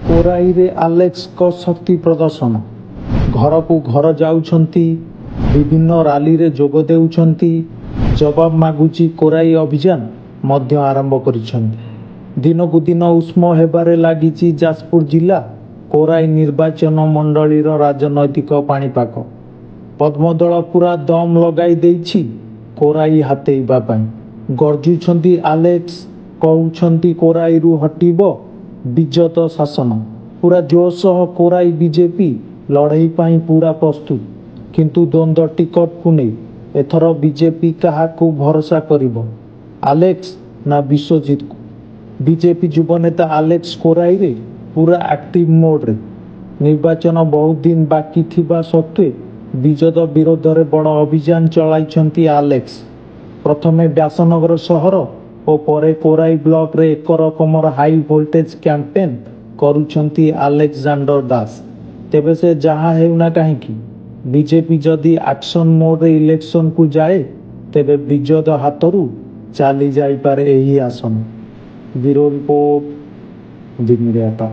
କୋରାଇରେ ଆଲେକ୍ସଙ୍କ ଶକ୍ତି ପ୍ରଦର୍ଶନ। ଘରକୁ ଘର ଯାଉଛନ୍ତି, ବିଭିନ୍ନ ରାଲିରେ ଯୋଗ ଦେଉଛନ୍ତି। ଜବାବ ମାଗୁଛି କୋରାଇ ଅଭିଯାନ ମଧ୍ୟ ଆରମ୍ଭ କରିଛନ୍ତି। ଦିନକୁ ଦିନ ଉଷ୍ମ ହେବାରେ ଲାଗିଛି ଯାଜପୁର ଜିଲ୍ଲା କୋରାଇ ନିର୍ବାଚନ ମଣ୍ଡଳୀର ରାଜନୈତିକ ପାଣିପାଗ। ପଦ୍ମଦଳ ପୁରା ଦମ ଲଗାଇ ଦେଇଛି କୋରାଇ ହାତେଇବା ପାଇଁ। ଗର୍ଜୁଛନ୍ତି ଆଲେକ୍ସ, କହୁଛନ୍ତି କୋରାଇରୁ ହଟିବ ବିଜତ ଶାସନ। ପୁରା ଜୋର ସହ କୋରାଇ ବିଜେପି ଲଢ଼େଇ ପାଇଁ ପୁରା ପ୍ରସ୍ତୁତ। କିନ୍ତୁ ଦ୍ୱନ୍ଦ୍ୱ ଟିକଟକୁ ନେଇ ଏଥର ବିଜେପି କାହାକୁ ଭରସା କରିବ, ଆଲେକ୍ସ ନା ବିଶ୍ୱଜିତକୁ? ବିଜେପି ଯୁବନେତା ଆଲେକ୍ସ କୋରାଇରେ ପୁରା ଆକ୍ଟିଭ ମୋଡରେ। ନିର୍ବାଚନ ବହୁତ ଦିନ ବାକି ଥିବା ସତ୍ତ୍ୱେ ବିଜତ ବିରୋଧରେ ବଡ଼ ଅଭିଯାନ ଚଳାଇଛନ୍ତି ଆଲେକ୍ସ। ପ୍ରଥମେ ବ୍ୟାସନଗର ସହର ଓ ପରେ କୋରାଇ ବ୍ଲକରେ ଏକ ରକମର ହାଇ ଭୋଲ୍ଟେଜ କ୍ୟାମ୍ପେନ୍ କରୁଛନ୍ତି ଆଲେକ୍ସାଣ୍ଡର ଦାସ। ତେବେ ସେ ଯାହା ହେଉନା କାହିଁକି, ବିଜେପି ଯଦି ଆକ୍ସନ ମୋଡରେ ଇଲେକ୍ସନକୁ ଯାଏ, ତେବେ ବିଜତ ହାତରୁ ଚାଲି ଯାଇପାରେ ଏହି ଆସନ। ବ୍ୟୁରୋ ରିପୋର୍ଟ, ଦି ମିଡ଼ିଆ।